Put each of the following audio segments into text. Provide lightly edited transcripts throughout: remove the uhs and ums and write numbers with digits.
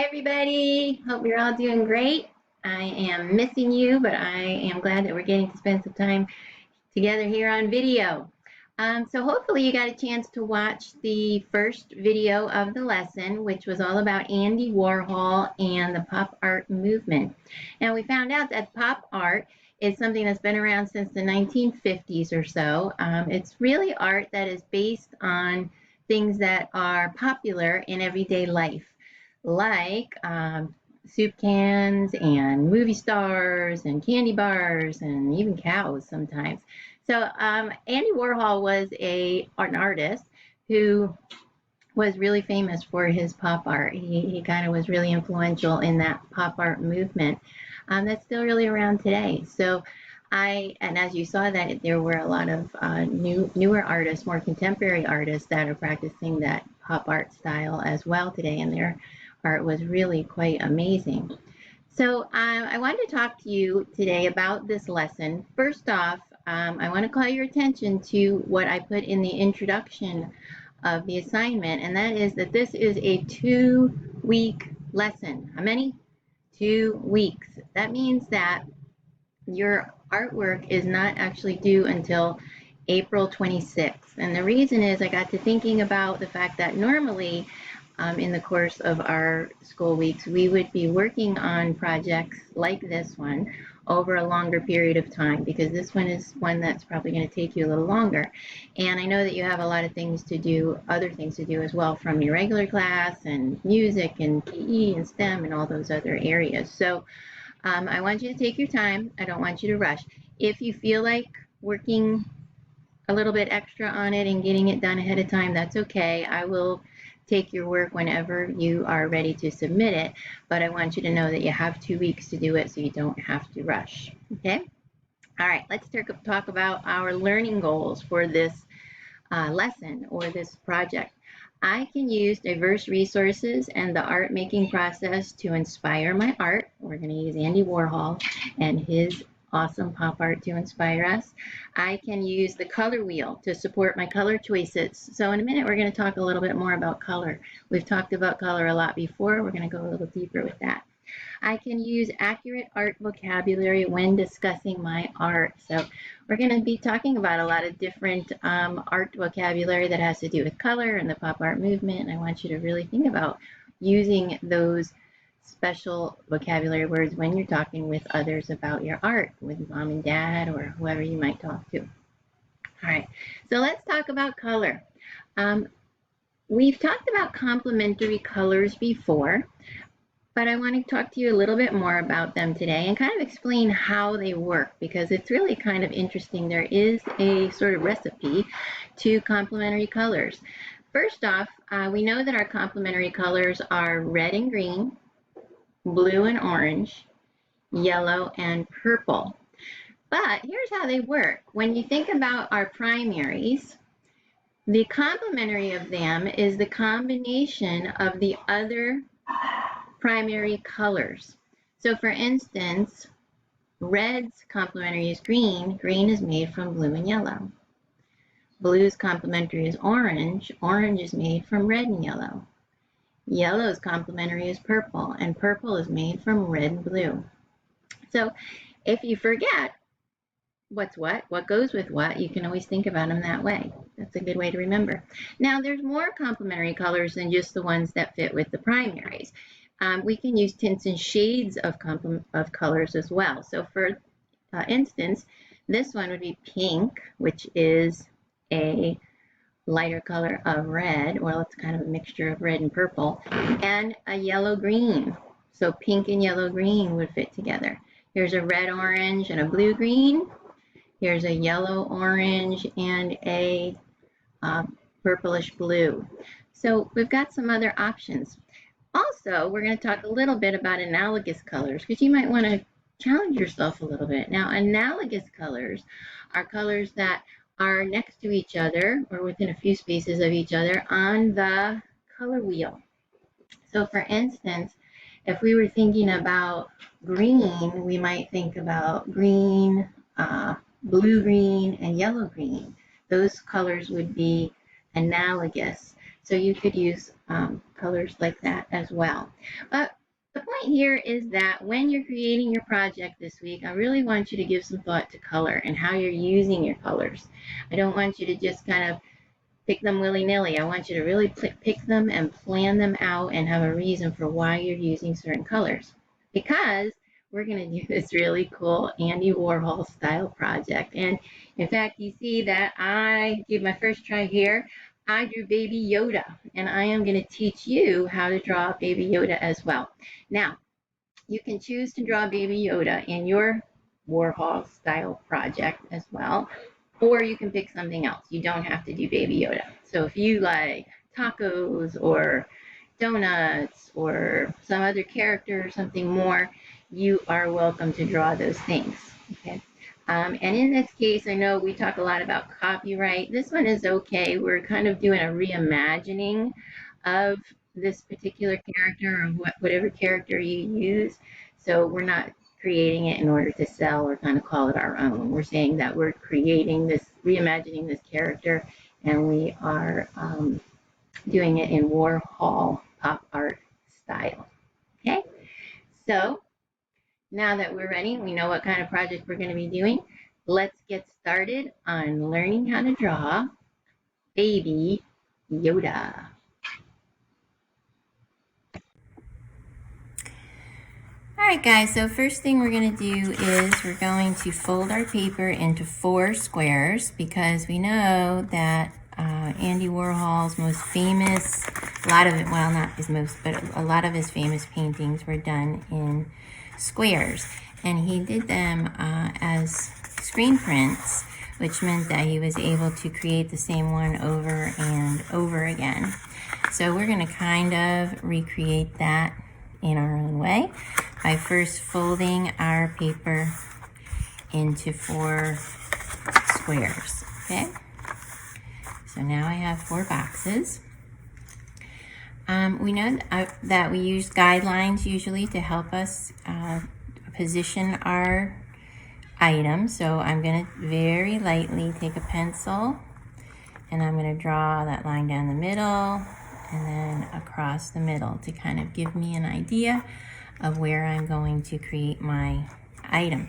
Hi everybody, hope you're all doing great. I am missing you, but I am glad that we're getting to spend some time together here on video. So hopefully you got a chance to watch the first video of the lesson, which was all about Andy Warhol and the pop art movement. And we found out that pop art is something that's been around since the 1950s or so. It's really art that is based on things that are popular in everyday life, like soup cans and movie stars and candy bars and even cows sometimes. So Andy Warhol was an artist who was really famous for his pop art. He kind of was really influential in that pop art movement that's still really around today. So and as you saw, that there were a lot of newer artists, more contemporary artists that are practicing that pop art style as well today, and their art was really quite amazing. So I wanted to talk to you today about this lesson. First off, I want to call your attention to what I put in the introduction of the assignment, and that is that this is a 2-week lesson. How many? 2 weeks. That means that your artwork is not actually due until April 26th. And the reason is I got to thinking about the fact that normally in the course of our school weeks, we would be working on projects like this one over a longer period of time, because this one is one that's probably going to take you a little longer. And I know that you have a lot of things to do, other things to do as well, from your regular class and music and PE and STEM and all those other areas. So I want you to take your time. I don't want you to rush. If you feel like working a little bit extra on it and getting it done ahead of time, that's okay. I will take your work whenever you are ready to submit it, but I want you to know that you have 2 weeks to do it, so you don't have to rush. Okay? All right, let's talk about our learning goals for this lesson or this project. I can use diverse resources and the art making process to inspire my art. We're going to use Andy Warhol and his awesome pop art to inspire us. I can use the color wheel to support my color choices. So in a minute, we're going to talk a little bit more about color. We've talked about color a lot before. We're going to go a little deeper with that. I can use accurate art vocabulary when discussing my art. So we're going to be talking about a lot of different art vocabulary that has to do with color and the pop art movement. And I want you to really think about using those special vocabulary words when you're talking with others about your art, with mom and dad or whoever you might talk to. All right, so let's talk about color. We've talked about complementary colors before, but I want to talk to you a little bit more about them today and kind of explain how they work, because it's really kind of interesting. There is a sort of recipe to complementary colors. First off, we know that our complementary colors are red and green, blue and orange, yellow and purple. But here's how they work. When you think about our primaries, the complementary of them is the combination of the other primary colors. So for instance, red's complementary is green. Green is made from blue and yellow. Blue's complementary is orange. Orange is made from red and yellow. Yellow's complementary is purple, and purple is made from red and blue. So if you forget what's what goes with what, you can always think about them that way. That's a good way to remember. Now, there's more complementary colors than just the ones that fit with the primaries. We can use tints and shades of colors as well. So for instance, this one would be pink, which is a lighter color of red. Well, it's kind of a mixture of red and purple, and a yellow green. So pink and yellow green would fit together. Here's a red orange and a blue green. Here's a yellow orange and a purplish blue. So we've got some other options. Also, we're going to talk a little bit about analogous colors, because you might want to challenge yourself a little bit. Now, analogous colors are colors that are next to each other or within a few spaces of each other on the color wheel. So for instance, if we were thinking about green, we might think about green, blue green, and yellow green. Those colors would be analogous. So you could use colors like that as well. But the point here is that when you're creating your project this week, I really want you to give some thought to color and how you're using your colors. I don't want you to just kind of pick them willy-nilly. I want you to really pick them and plan them out and have a reason for why you're using certain colors. Because we're going to do this really cool Andy Warhol style project. And in fact, you see that I did my first try here. I drew Baby Yoda, and I am going to teach you how to draw Baby Yoda as well. Now, you can choose to draw Baby Yoda in your Warhol style project as well, or you can pick something else. You don't have to do Baby Yoda. So if you like tacos or donuts or some other character or something more, you are welcome to draw those things. Okay. And in this case, I know we talk a lot about copyright. This one is okay. We're kind of doing a reimagining of this particular character or whatever character you use. So we're not creating it in order to sell or kind of call it our own. We're saying that we're creating this, reimagining this character, and we are doing it in Warhol Pop Art style. Okay, so now that we're ready, we know what kind of project we're going to be doing. Let's get started on learning how to draw Baby Yoda. Alright guys, so first thing we're going to do is we're going to fold our paper into 4 squares because we know that Andy Warhol's most famous, a lot of it, well not his most, but a lot of his famous paintings were done in squares. And he did them as screen prints, which meant that he was able to create the same one over and over again. So we're going to kind of recreate that in our own way by first folding our paper into 4 squares, okay? So now I have 4 boxes. We know that we use guidelines usually to help us position our item. So I'm going to very lightly take a pencil and I'm going to draw that line down the middle and then across the middle to kind of give me an idea of where I'm going to create my item.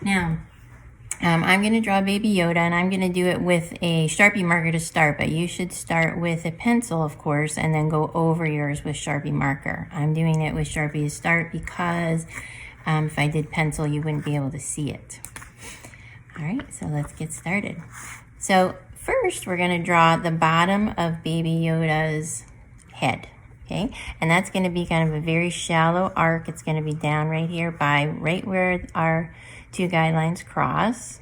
Now, I'm going to draw Baby Yoda, and I'm going to do it with a Sharpie marker to start, but you should start with a pencil, of course, and then go over yours with Sharpie marker. I'm doing it with Sharpie to start because if I did pencil, you wouldn't be able to see it. All right, so let's get started. So first, we're going to draw the bottom of Baby Yoda's head. Okay, and that's going to be kind of a very shallow arc. It's going to be down right here by right where our 2 guidelines cross.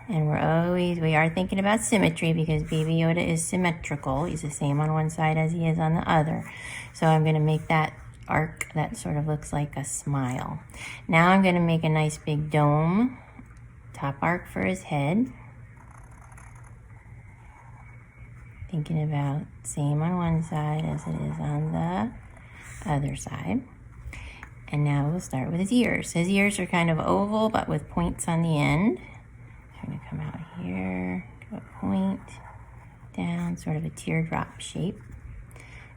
And we are thinking about symmetry because Baby Yoda is symmetrical. He's the same on one side as he is on the other. So I'm going to make that arc that sort of looks like a smile. Now I'm going to make a nice big dome, top arc for his head. Thinking about same on one side as it is on the other side. And now we'll start with his ears. His ears are kind of oval but with points on the end. I'm going to come out here, do a point, down, sort of a teardrop shape.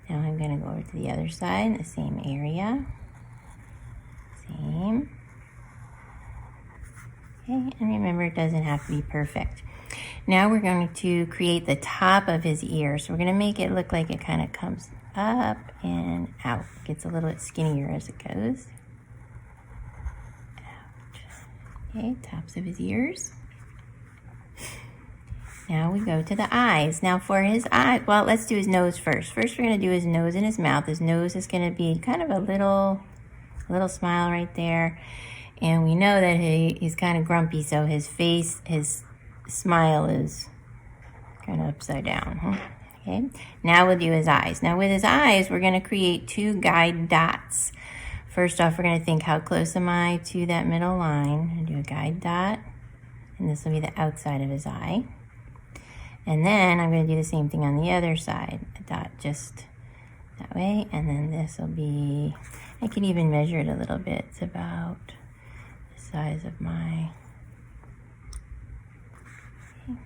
Now I'm going to go over to the other side, the same area. Same. Okay, and remember it doesn't have to be perfect. Now we're going to create the top of his ear. So we're going to make it look like it kind of comes up and out. Gets a little bit skinnier as it goes. Out. Okay, tops of his ears. Now we go to the eyes. Now for his eye, well, let's do his nose first. First we're going to do his nose and his mouth. His nose is going to be kind of a little smile right there. And we know that he's kind of grumpy, so his face, his smile is kind of upside down. Okay, now we'll do his eyes. Now with his eyes, we're going to create 2 guide dots. First off, we're going to think, how close am I to that middle line? And do a guide dot, and this will be the outside of his eye. And then I'm going to do the same thing on the other side, a dot just that way, and then this will be, I can even measure it a little bit. It's about the size of my,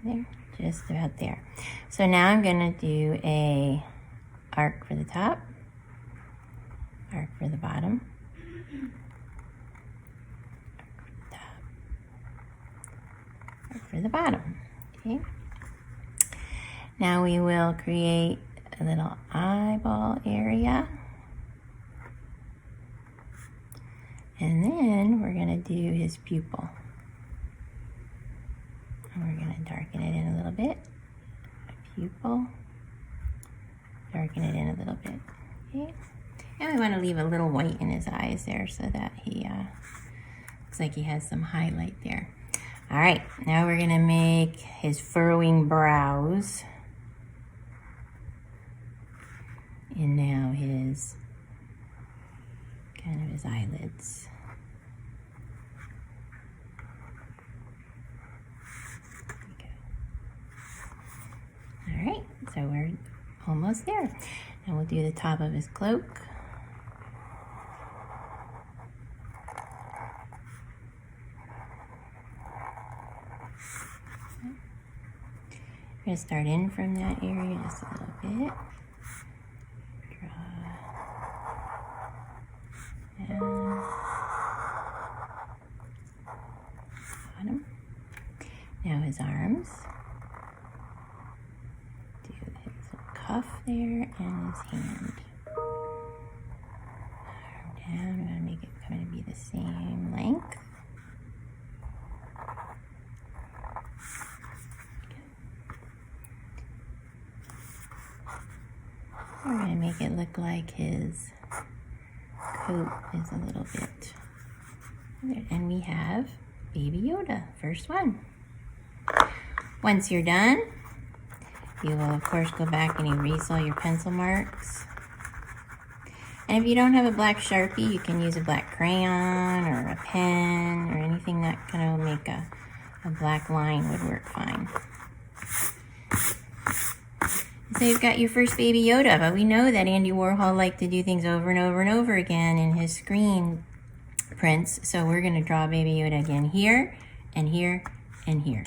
there. just about there. So now I'm gonna do a arc for the top, arc for the bottom, arc for the bottom, okay? Now we will create a little eyeball area. And then we're gonna do his pupil. And we're gonna darken it in a little bit. A pupil. Darken it in a little bit, okay? And we wanna leave a little white in his eyes there so that he looks like he has some highlight there. All right, now we're gonna make his furrowing brows. And now his, kind of his eyelids. All right, so we're almost there. Now we'll do the top of his cloak. We're gonna start in from that area just a little bit. Draw down. Bottom. Now his arms. Do his little cuff there and his hand. Arm down. We want to make it kind of be the same length. We're going to make it look like his coat is a little bit. And we have Baby Yoda, first one. Once you're done, you will of course go back and erase all your pencil marks. And if you don't have a black Sharpie, you can use a black crayon or a pen or anything that kind of make a black line would work fine. So you've got your first Baby Yoda, but we know that Andy Warhol liked to do things over and over and over again in his screen prints. So we're going to draw Baby Yoda again here and here and here.